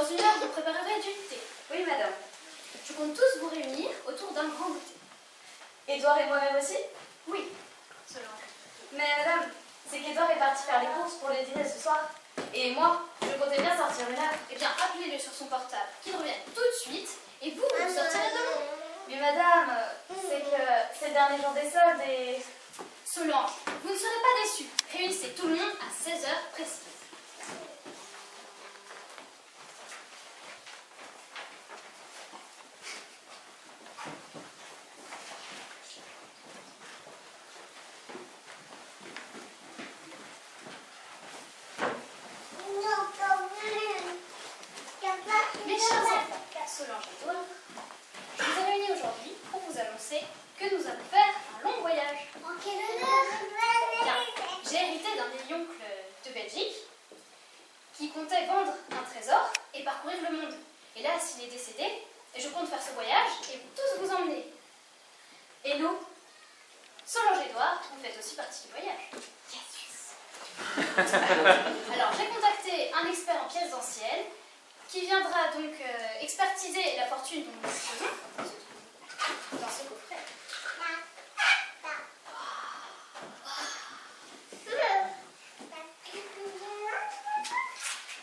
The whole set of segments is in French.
Dans une heure, vous préparerez du thé. Oui, madame. Je compte tous vous réunir autour d'un grand goûter. Édouard et moi-même aussi? Oui, Solange. Mais madame, c'est qu'Édouard est parti faire les courses pour le dîner ce soir. Et moi, je comptais bien sortir une heure. Eh bien, appelez-le sur son portable, qu'il revienne tout de suite, et vous sortirez demain. Mais madame, c'est que c'est le dernier jour des soldes et... Solange, vous ne serez pas déçus. Réunissez tout le monde à 16 heures précises. Mes chers enfants, Solange et Edouard, je vous ai réunis aujourd'hui pour vous annoncer que nous allons faire un long voyage. En quel honneur! Bien, j'ai hérité d'un vieil oncle de Belgique qui comptait vendre un trésor et parcourir le monde. Et là, s'il est décédé, et je compte faire ce voyage et tous vous emmener. Et nous, Solange et Edouard, vous faites aussi partie du voyage. Alors, j'ai contacté un expert en pièces anciennes qui viendra donc expertiser la fortune dont nous disposons dans ce coffret.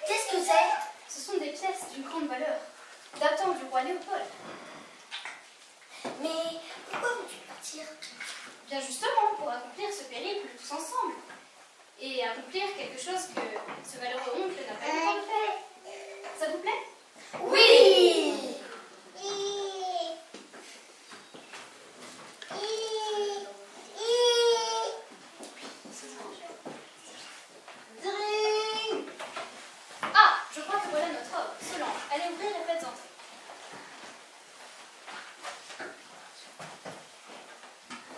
Qu'est-ce que c'est? Ce sont des pièces d'une grande valeur, datant du roi Léopold. Mais pourquoi veux-tu partir? Bien justement, pour accomplir ce périple tous ensemble. Et accomplir quelque chose que ce malheureux oncle n'a pas eu le temps de faire. Ça vous plaît? Oui! Ah, je crois que voilà notre homme, Solange. Allez ouvrir et faites entrer.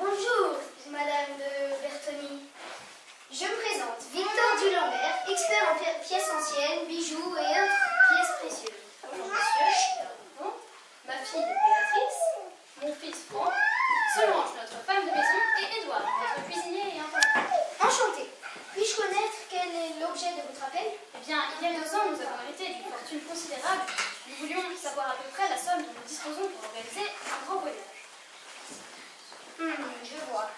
Bonjour, madame de Bertoni. Je me présente, Victor Dulambert, expert en pièces anciennes, bijoux et autres pièces précieuses. Bonjour monsieur, bon, ma fille Béatrice, mon fils Franck, Solange, notre femme de maison, et Édouard, notre cuisinier et intendant. Enchanté. Puis-je connaître quel est l'objet de votre appel? Eh bien, il y a 2 ans, nous avons hérité d'une fortune considérable. Nous voulions savoir à peu près la somme dont nous disposons pour organiser un grand voyage. Je vois.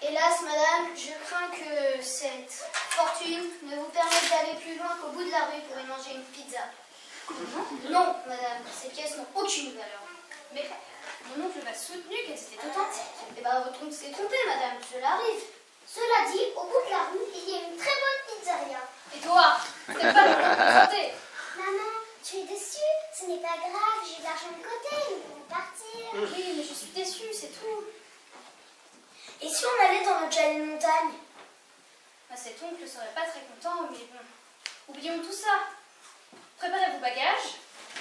Hélas, madame, je crains que cette fortune ne vous permette d'aller plus loin qu'au bout de la rue pour y manger une pizza. Non, madame, ces pièces n'ont aucune valeur. Mais mon oncle m'a soutenu qu'elles étaient authentiques. Eh bien, votre oncle s'est trompé, madame, cela arrive. Cela dit, au bout de la rue, il y a une très bonne pizzeria. Et toi, c'est pas le moment de santé. Maman, tu es déçue? Ce n'est pas grave, j'ai de l'argent de côté, nous pouvons partir. Oui, mais je suis déçue, c'est tout. Et si on allait dans notre chalet de montagne? Ah, cet oncle serait pas très content, mais bon. Oublions tout ça. Préparez vos bagages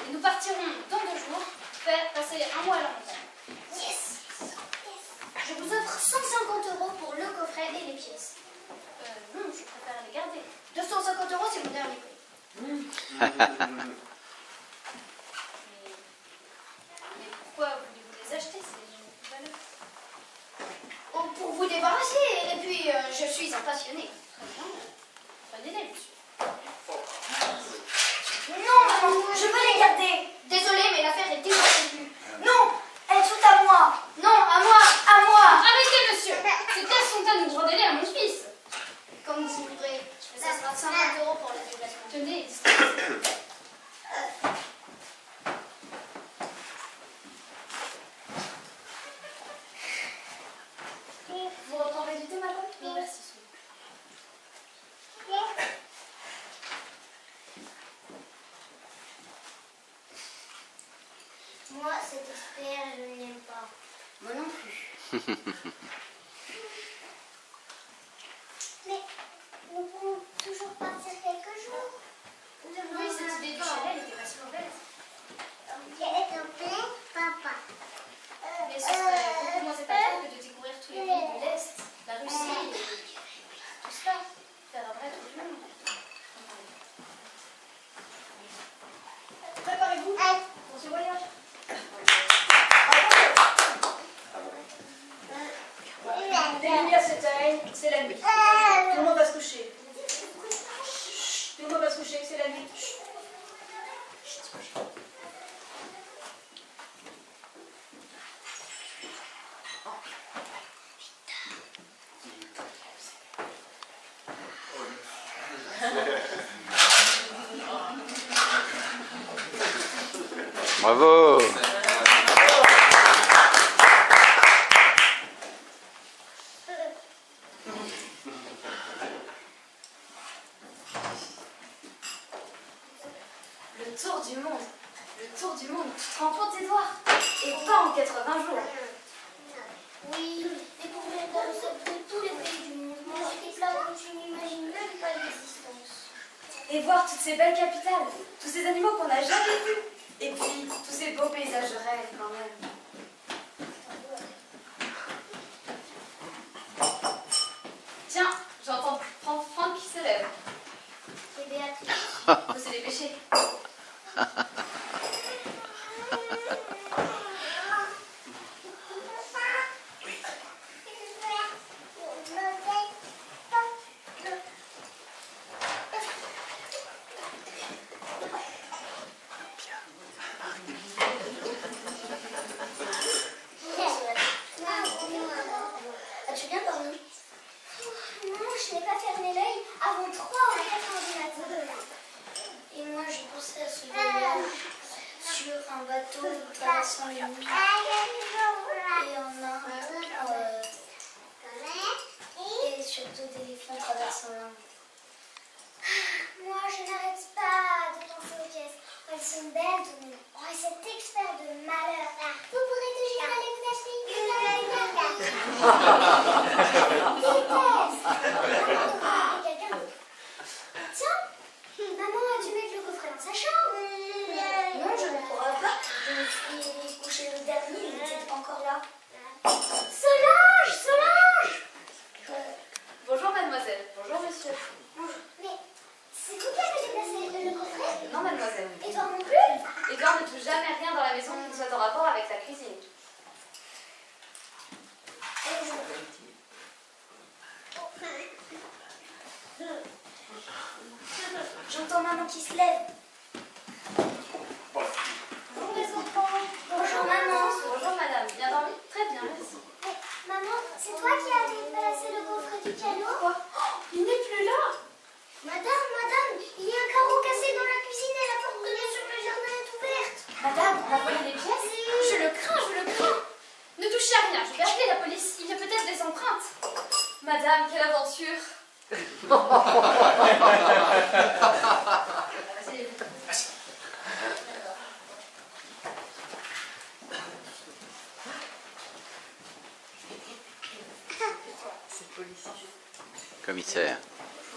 et nous partirons dans 2 jours faire passer un mois à la montagne. Yes! Je vous offre 150 € pour le coffret et les pièces. Non, je préfère les garder. 250 €, c'est mon dernier prix. Mais pourquoi voulez-vous les acheter? C'est une valeur. Oh, pour vous débarrasser, et puis je suis un passionné. Très bien. Bonne idée, monsieur. Non, maman, je veux les garder. Désolée, mais l'affaire est déjà prévue. Non, elles sont à moi. Non, à moi, à moi. Arrêtez, monsieur. Ces pièces sont à nous, rendez-les à mon fils. Comme vous voudrez, mais ça sera 50 € pour le déplacement. Tenez, distribuez. Vous reprendrez du thé, madame? Non, merci, Sophie. Moi, cet expert, je ne l'aime pas. Moi non plus. Mais nous pouvons toujours partir quelques jours. Oui, cette idée du chalet n'était pas si mauvaise. Papa. Mais ce serait beaucoup moins épatant que de découvrir tous les pays de l'Est, la Russie c'est la nuit. Tout le monde va se coucher. Tout le monde va se coucher, c'est la nuit. Bravo. Le tour du monde. Le tour du monde. Tu te rends compte, Edouard? Et pas en 80 jours. Oui, découvrir des recettes de tous les pays du monde, manger des plats dont tu n'imagines même pas l'existence. Et voir toutes ces belles capitales, tous ces animaux qu'on n'a jamais vus. Et puis, tous ces beaux paysages de rêve quand même. Tiens, j'entends Franck qui se lève. C'est Béatrice. Faut se dépêcher. As-tu bien dormi? Non, je n'ai pas fermé l'œil avant 3 ou 4 heures du matin. Et moi, je pensais à ce voyage sur un bateau traversant les nuits. Et en Inde. Et surtout d'éléphants traversant l'Inde. Moi, je n'arrête pas de penser aux pièces. Elles sont belles, tout le monde. Oh, et cet expert de malheur. Vous pourrez toujours aller vous acheter une quelqu'un d'autre. Tiens, maman a dû mettre le coffret dans sa chambre. Non, je ne crois pas. Je me suis couché le dernier, il était encore là. Solange, Solange. Bonjour mademoiselle, bonjour monsieur. Bonjour. Mais c'est vous qui avez déplacé le coffret? Non mademoiselle. Et toi non plus? Edouard ne touche jamais rien dans la maison qui soit en rapport avec la cuisine. J'entends maman qui se lève. Bonjour les enfants. Bonjour maman. Bonjour madame, bien dormi? Très bien, merci. Mais, maman, c'est toi qui as déplacé le coffret du piano? Quoi? Il n'est plus là. Madame, il y a un carreau cassé dans la cuisine et la porte donnée sur le jardin est ouverte. Madame, on a volé les pièces? Je le crains, je le crains. Ne touchez à rien, je vais appeler la police. Il y a peut-être des empreintes. Madame, quelle aventure! Commissaire.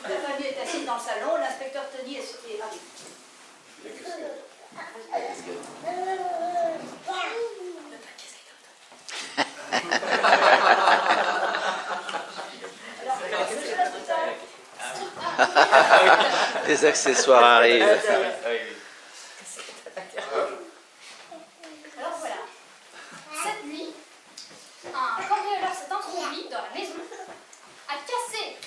La famille est assise dans le salon, l'inspecteur Tony est arrivé. Les accessoires arrivent. Alors voilà. Cette nuit, un cambrioleur s'est introduit dans la maison, a cassé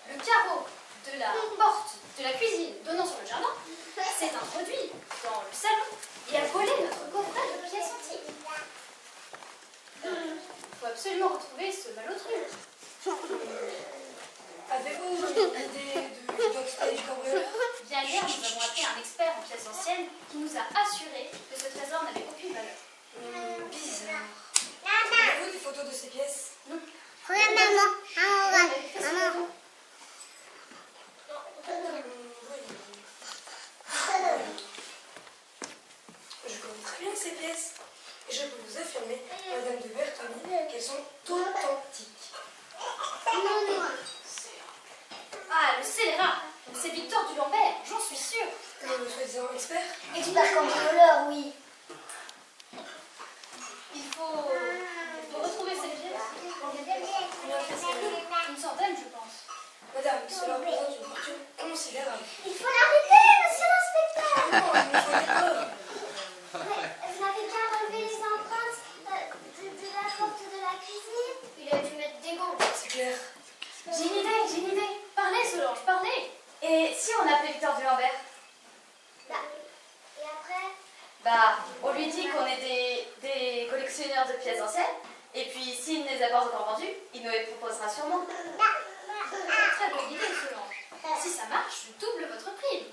le carreau de la porte de la cuisine donnant sur le jardin, s'est introduit dans le salon et a volé notre coffret de pièces antiques. Il faut absolument retrouver ce malotru. Avez-vous une idée de l'identité du cambrioleur? Bien hier, nous avons appelé un expert en pièces anciennes qui nous a assuré que ce trésor n'avait aucune valeur. Bizarre. Avez-vous des photos de ces pièces? Non. Regarde maman. Maman. Je connais très bien ces pièces. Et je peux vous affirmer, madame de Bertoni, qu'elles sont authentiques. Non. Ah, le scélérat. C'est Victor du Lambert, j'en suis sûre. Le soi-disant expert? Expert cambrioleur, oui. Il faut retrouver ces pièces. Une centaine, je pense. Madame, cela représente une fortune considérable. Il faut l'arrêter, monsieur l'inspecteur. Non, il me faut des preuves. Mais vous n'avez qu'à relever les empreintes de la porte de la cuisine. Il a dû mettre des gants. C'est clair. Bien les a pas encore vendus, il me les proposera sûrement. Très bonne idée, Solange. Si ça marche, je double votre prix.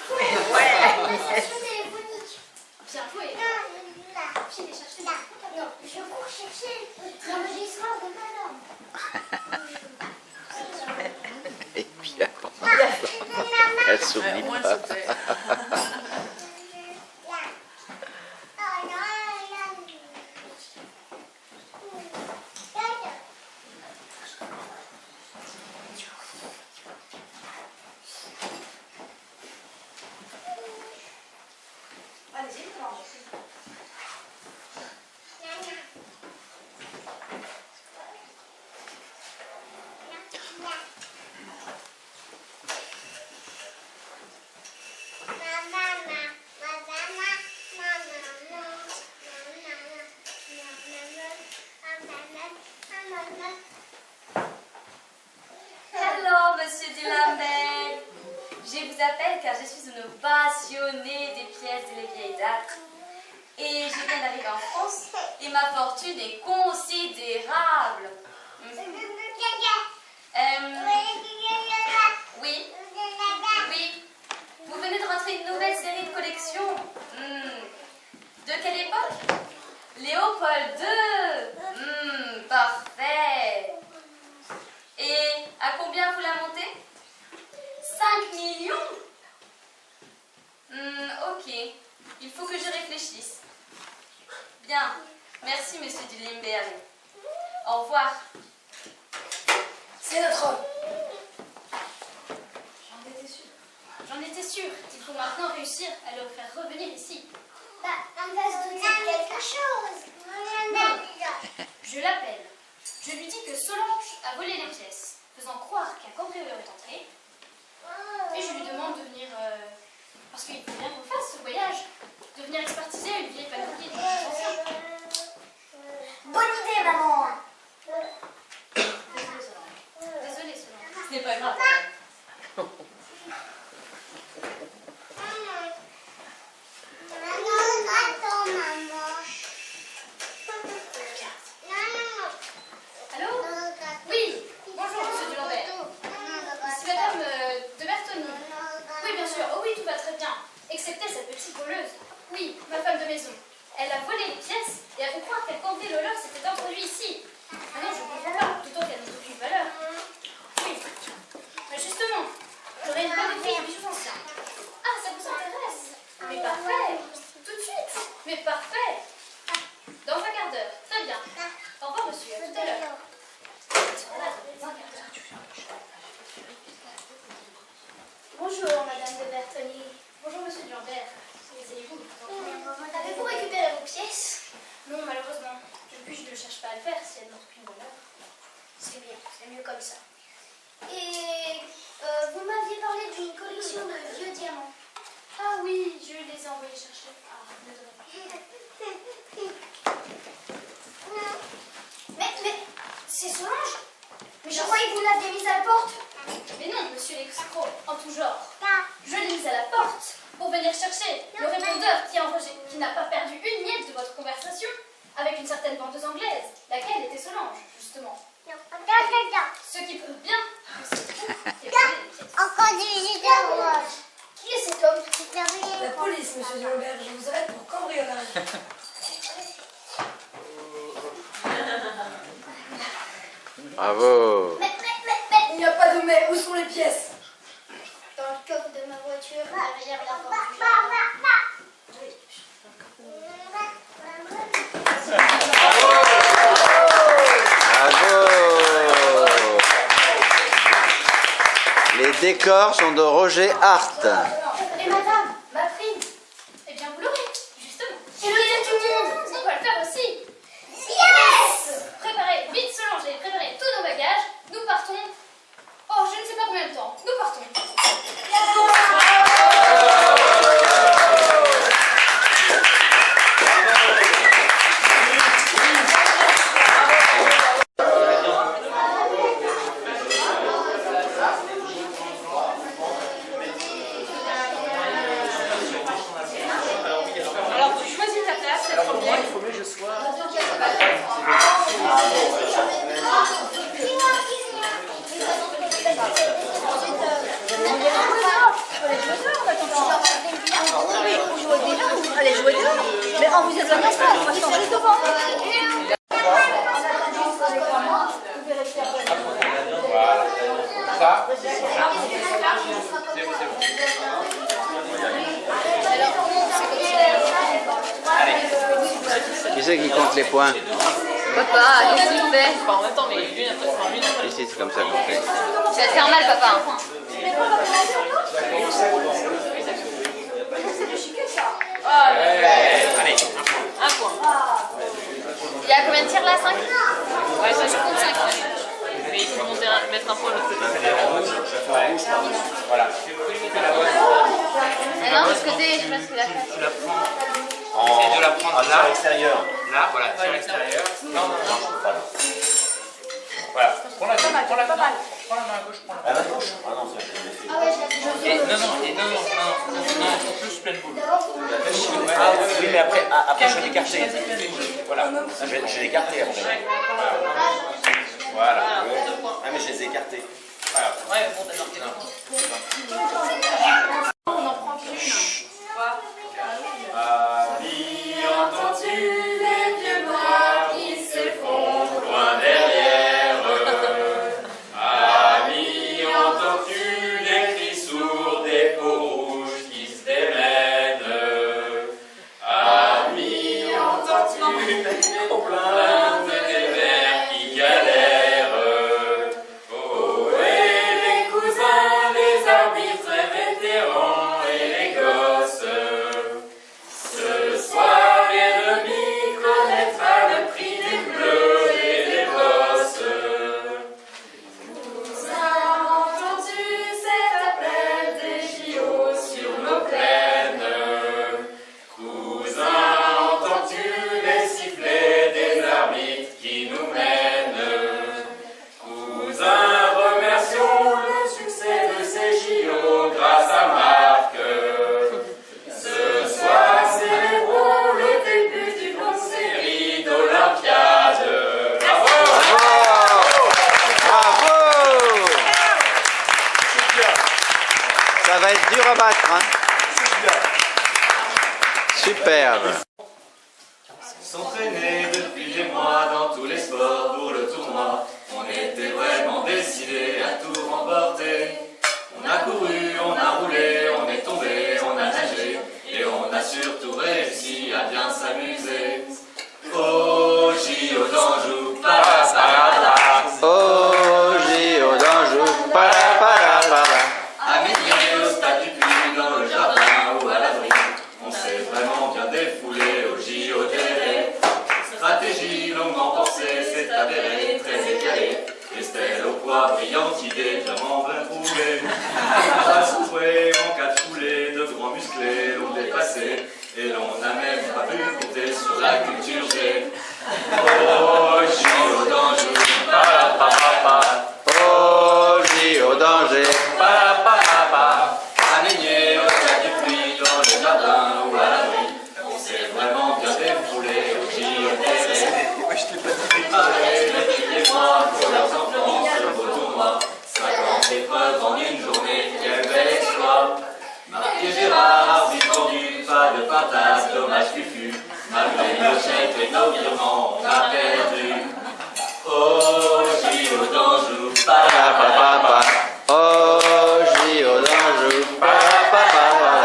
Conversation téléphonique. Bien joué. Puis les chercher. Non, je cours chercher l'enregistrement de madame. Et puis elle s'oublie Au moins, pas. c'était. Allez-y, Solange. Hello, monsieur Dulambert. Je vous appelle car je suis une passionnée des pièces de la vieille date. Et je viens d'arriver en France et ma fortune est considérable. Oui, oui. Vous venez de rentrer une nouvelle série de collections. De quelle époque? Léopold II. Parfait. Et à combien vous la montez? 5 millions? Ok. Il faut que je réfléchisse. Bien. Merci, monsieur Dullimberg. Au revoir. C'est notre homme. J'en étais sûre. J'en étais sûre. Il faut maintenant réussir à le faire revenir ici. On va se douter de quelque chose. Je l'appelle. Je lui dis que Solange a volé les pièces, faisant croire qu'un cambrioleur est entré. Et je lui demande de venir, parce qu'il faut bien qu'on fasse ce voyage, de venir expertiser une vieille panoplie de anciens. Bonne idée, maman. Désolée, Solange. Désolée, Solange. Ce n'est pas grave. Attends, maman. Allô? Oui. Bonjour, monsieur Dulambert. Ici madame de Bertoni. Oui, bien sûr. Oh oui, tout va très bien. Excepté cette petite voleuse. Oui, ma femme de maison. Elle a volé les pièces et a fait croire qu'un cambrioleur s'était introduit ici. Ah non, je comprends pas, d'autant qu'elle n'a aucune valeur. Oui. Mais justement, j'aurais une bonne fille de bijoux anciens. Ah, ça vous intéresse? Mais parfait. Tout de suite. Mais parfait. Dans un quart d'heure. Très bien. Au revoir, monsieur. À tout à l'heure. Bonjour, madame de Bertoni. Bonjour, monsieur Dulambert. Asseyez-vous. Avez-vous récupéré vos pièces? Non, malheureusement. Depuis, je ne cherche pas à le faire si elles n'ont aucune valeur. C'est bien, c'est mieux comme ça. Et vous m'aviez parlé d'une collection de vieux diamants. Ah oui, je les ai envoyés chercher. Ah, désolé. Mais, c'est Solange? Mais je croyais que vous l'aviez mise à la porte. Mais non, monsieur l'escroc, en tout genre. Je l'ai mise à la porte pour venir chercher le répondeur qui n'a pas perdu une miette de votre conversation avec une certaine vendeuse anglaise, laquelle était Solange, justement. Ce qui prouve bien que c'est vous qui avez volé les pièces. Encore du gitan. Qui est cet homme? La police, monsieur Dulambert. Je vous arrête pour cambriolage. Bravo. Mais. Il n'y a pas de mais. Où sont les pièces? Dans le coffre de ma voiture, derrière la porte du Bravo. Les décors sont de Roger Hart. Et madame, ma prime, eh bien vous l'aurez, justement. Et le reste du monde. On va le faire aussi. Yes. Préparez vite Solange et préparez tous nos bagages. Nous partons. Oh, je ne sais pas combien de temps. Nous partons. on vous éloigne pas, on va changer devant. Voilà. Ça, Qui c'est qui compte les points? Papa, qu'est-ce que tu fais? Enfin, en même temps, mais l'une après sera une. Ici, c'est comme ça qu'on fait. Tu vas te faire mal, papa. Allez, un point. Il y a combien de tirs là? 5? Ouais, ça, je compte 5. Mais il faut mettre un point de l'autre côté. voilà. Ah non, de ce côté, je sais pas ce qu'il a fait. Tu la prends. Essaye de la prendre là. À l'extérieur. Là, voilà, sur l'extérieur. Non, non, non. Voilà. Prends la main à gauche, prends la main à gauche. Ah non, c'est Et non, faut plus pleine boule. Ah oui, mais après je vais l'écarter. Voilà. Je vais l'écarter après. Voilà. Ah, mais je les ai écartés. Voilà. Ouais, bon, t'as marqué d'un point. On en prend qu'une. Ami, entends-tu les vieux bras qui s'effondrent loin derrière? Ami, entends-tu les cris sourds des peaux rouges qui se démènent? Ami, entends-tu les plaintes des vers qui galèrent? Oh, et les cousins, les arbitres et vétérans et les gosses. Ce soir, l'ennemi connaîtra le prix des bleus et des bosses. Cousin, entends-tu cet appel des JO sur nos plaines? Cousin, entends-tu les sifflets des arbitres qui nous mènent? Cousin, remercions le succès de ces JO grâce à Marc. Ce soir, célébrons le début d'une longue série d'Olympiades. Bravo! Bravo! Ça va être dur à battre, hein? Superbe. S'entraîner depuis des mois dans tous les sports pour le tournoi. On était vraiment décidés à tout remporter. On a couru, on a roulé, on est tombé, on a nagé. Et on a surtout réussi à bien s'amuser. Oh, JO d'Anjou, parapara. Oh, J.O. d'Anjou, para. Amélié au stade du Puy, dans le jardin ou à l'abri. On s'est vraiment bien défoulé au JO d'Éré. Stratégie longuement pensée, c'est avéré, très éclairé. Estelle au poids, brillante idée, vraiment bien trouvée. Grâce au jouet, en cas de foulée, de grands musclés l'ont dépassé. Et l'on n'a même pas pu compter sur la culture G. Oh, JO d'Anjou, parapara. Oh, J.O. d'Angers. Aligné au stade du Puy, dans le jardin ou à l'abri. On s'est vraiment bien défoulé au JO d'Éré. Préparer les points pour leurs enfants sur vos tournois. 50 épreuves en une journée, quel bel exploit. Marc et Gérard, suspendu, pas de patate, dommage fufu. Malgré nos chèques et nos virements, on a perdu. Oh, JO d'Anjou, Papa. Oh, J.O. d'Anjou, para.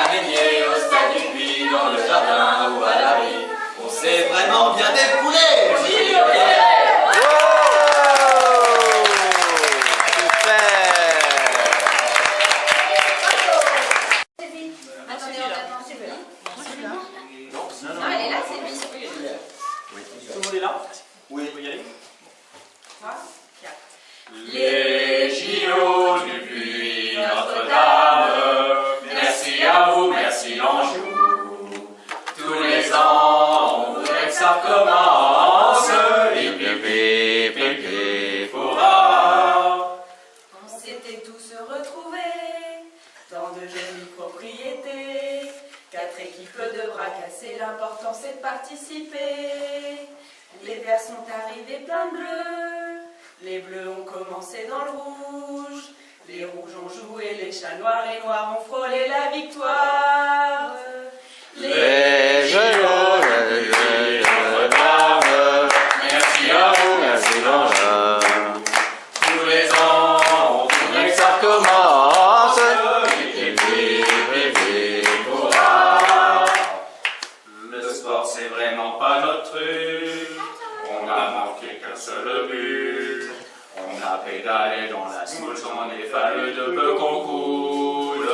Amélié au stade du Puy, dans le jardin ou à l'abri. On s'est vraiment bien défoulé au JO d'Éré. Attendez, on attend, c'est fini. Non, elle est là, c'est lui. Tout le monde est là? Oui. On peut y aller? Les JO du Puy, Notre-Dame, merci à vous, merci l'Anjou. Tous les ans, on voudrait que ça recommence. On s'était tous retrouvés dans de jolies propriétés. 4 équipes de bras cassés, l'important c'est de participer. Les verts sont arrivés plein de bleus, les bleus ont commencé dans le rouge, les rouges ont joué les chats noirs, les noirs ont frôlé la victoire. Les jeux marqué qu'un seul but. On a pédalé dans la Soule, on est fallu de peu qu'on coule.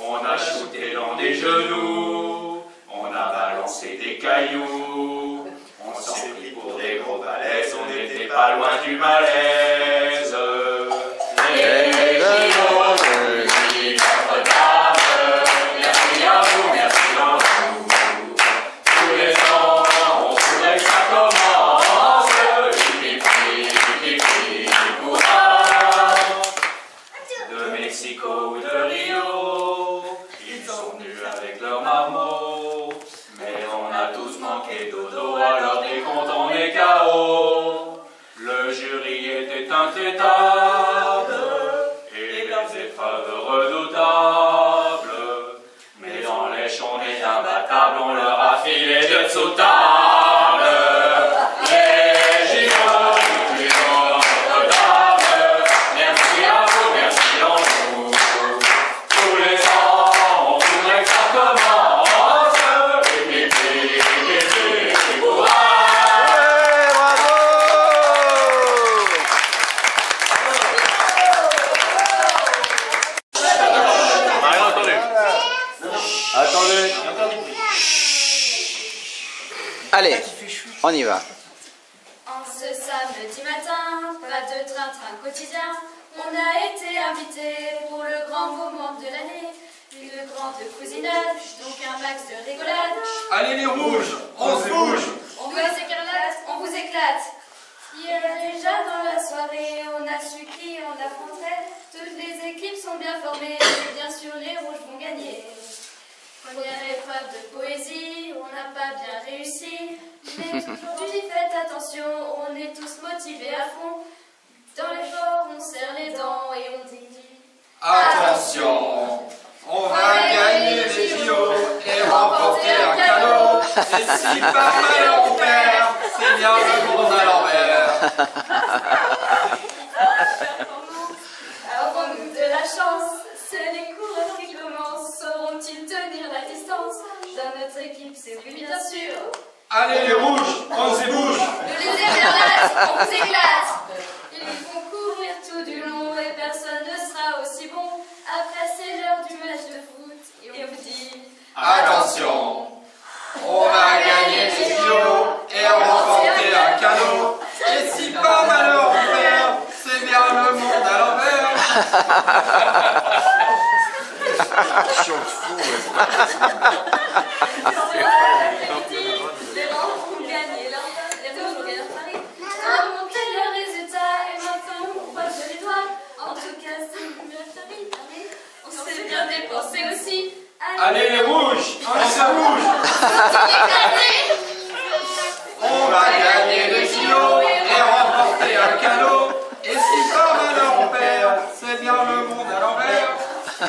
On a shooté dans des genoux, on a balancé des cailloux. On s'est pris pour des gros balaises, on n'était pas loin du malaise. Les JO de Notre-Dame, merci à vous, merci à vous. Tous les ans, on voudrait que ça commence. De Mexico ou de Rio, ils sont venus avec leur marmot. Mais on a tous manqué dodo, alors dès qu'on on est KO. Le jury était intraitable et les épreuves redoutables. Mais dans les champs on est imbattable, on leur a filé de sous table. Les JO du Notre-Dame, merci à vous, merci à vous. Tous les ans, on voudrait que ça commence. Attendez. Allez, on y va. En ce samedi matin, pas de train-train quotidien, on a été invités pour le grand moment de l'année. Une grande cousinade, donc un max de rigolade. Allez les rouges, on se bouge. On vous éclate, on vous éclate. Hier déjà dans la soirée, on a su qui on affronterait. Toutes les équipes sont bien formées, et bien sûr les rouges vont gagner. Première épreuve de poésie, on n'a pas bien réussi. Mais aujourd'hui faites attention, on est tous motivés à fond. Dans l'effort, on serre les dents et on dit attention, on va gagner les JO et remporter un cadeau. Et si par malheur on perd, c'est bien le monde à l'envers. Avons-nous de la chance? C'est les coureurs qui commencent. Sauront-ils tenir la distance? Dans notre équipe, c'est oui, bien sûr. Allez les rouges, on se bouge. Nous les éclate, on vous éclate. Ils vont courir tout du long et personne ne sera aussi bon. Après, c'est l'heure du match de foot et on vous dit Attention, on va gagner les JO et remporter un cadeau. Et si par malheur on perd, c'est bien le monde à l'envers. Les rangs ont gagné leur pari. Remonté le résultat et maintenant on croise les doigts. En tout cas, c'est une belle famille. On s'est bien dépensé aussi. Allez les rouges, on se bouge. On va gagner les JO et remporter un cadeau. Et si par malheur on perd, c'est bien le monde à l'envers. Pour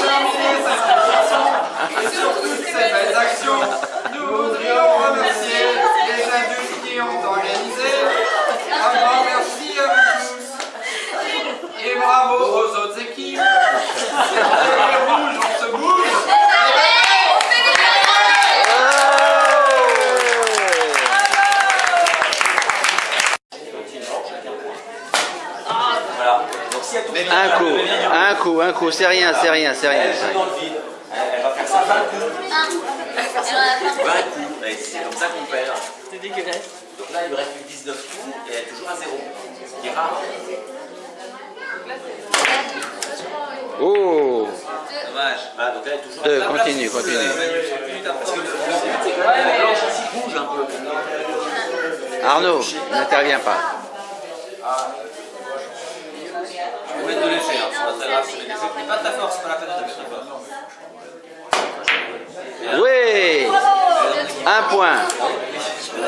terminer cette chanson et sur toutes ces belles actions, nous voudrions remercier les adultes qui ont organisé. Un grand merci à vous tous. Et bravo aux autres équipes. C'était les rouges, on se bouge. Un coup, c'est rien. Dans le vide. Elle va faire ça 20 coups. 20 coups. Et c'est comme ça qu'on perd. C'est dégueulasse. Donc là, il lui reste plus 19 coups et elle est toujours à 0. Ce qui est rare. Oh, Dommage. Voilà, donc là, elle est toujours continue. Parce que le but, c'est quand même la blanche ici bouge un peu. Arnaud, n'interviens pas. Je vais mettre de l'effet, c'est pas très grave. C'est pas de ta force, c'est pas la peine de mettre de force. Oui, un point.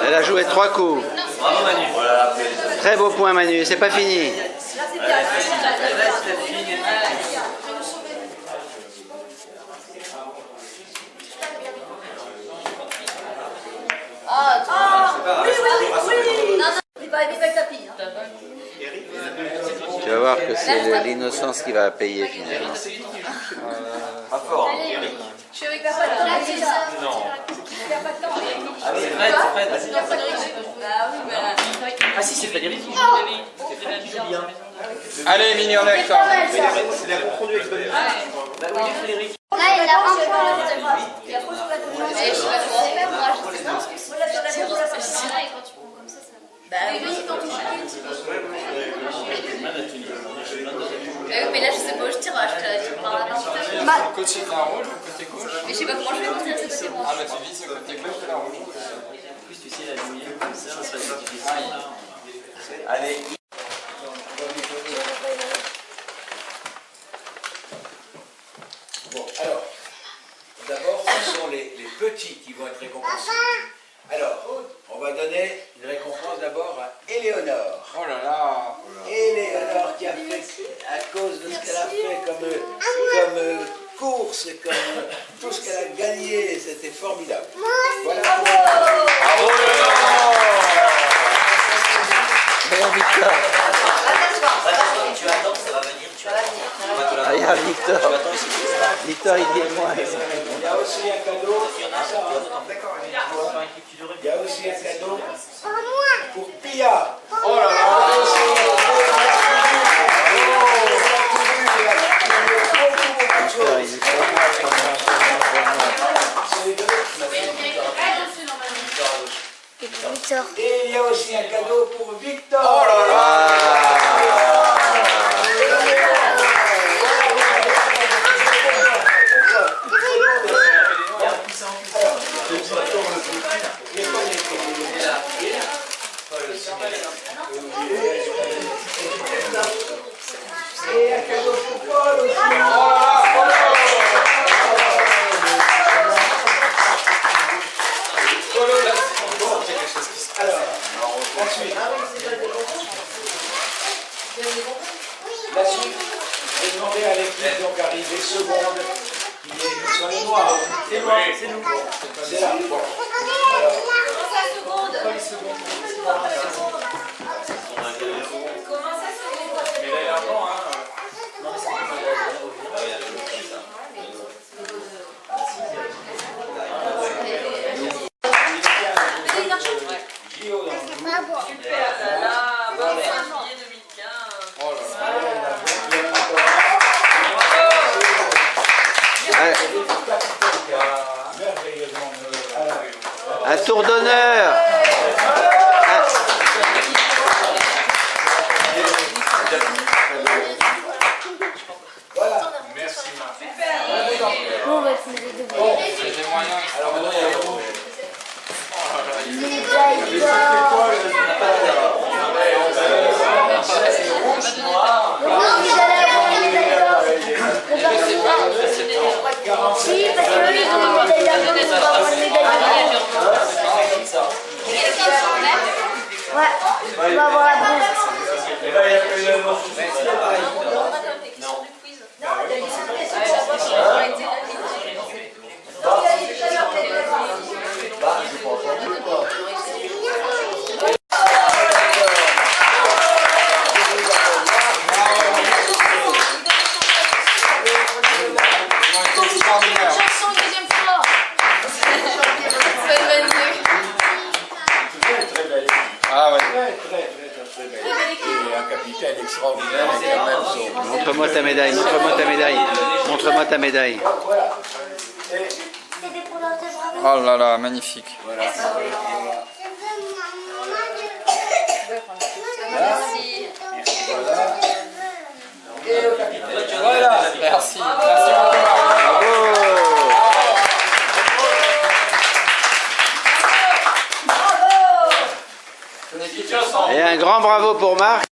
Elle a joué 3 coups. Bravo Manu. Voilà. Très beau point Manu, c'est pas fini. Tu vas voir que c'est l'innocence qui va payer finalement. Pas fort, hein. Je suis avec Papa. Non. Ah, c'est Fred, vas-y. Ah oui, mais Ah si, c'est Frédéric. C'est bien. Allez, Mini, on est avec toi. C'est la confondue avec Frédéric. Bah oui, Frédéric. Là, il a un point. Je sais pas quoi. Moi, je sais pas. Bah oui, quand tu mais là, je sais pas où je tire. Je tire par là. Le côté de la rouge, le côté gauche. Mais je sais pas comment je vais monter à ce côté moi. Ah bah tu vises le côté gauche de la rouge. En plus, tu sais, la lumière comme ça va être difficile. Allez. Bon, alors, d'abord, ce sont les petits qui vont être récompensés. Alors, on va donner une récompense d'abord à Éléonore. Oh là là. Éléonore qui a fait, à cause de ce qu'elle a fait comme course et comme tout ce qu'elle a gagné, c'était formidable. Voilà. Bravo Éléonore. Victor. Tu attends, ça va venir. Tu attends. Ah, il y a Victor. Tu attends ici. Victor, il dit moi. Il y a aussi un cadeau. Il y en a un. Il y a aussi un cadeau pour Pia. Oh là là. Victor. Et il y a aussi un cadeau pour Victor. Oh là là. Et un cadeau pour Paul aussi. Alors, la suite. La suite, j'ai demandé à l'équipe donc arrivée seconde, qui est sur les noirs. C'est moi, c'est nous. C'est là. Alors, Comment ça, seconde? Pas les secondes. Comment ça, seconde? Mais là, il y a un plan, hein. Non, mais c'est pas Super, là, 25 juillet 2015. Oh là là. Un tour d'honneur. voilà. Merci Marc. Bon, on va essayer de voir. C'est des moyens. Alors maintenant, il y a les rouges. Si, parce que eux, ils ont une médaille d'argent, on va avoir une médaille d'argent. Ouais, on va avoir la bronze. Et là, il y a que le nom. Ah ouais. Très belle. Et un capitaine extraordinaire et quand même son... Montre-moi ta médaille, montre-moi ta médaille. Montre-moi ta médaille. Voilà. C'est des couleurs de Oh là là, magnifique. Voilà. Merci. Voilà. Et le capitaine. Voilà. Merci. Merci beaucoup. Et un grand bravo pour Marc.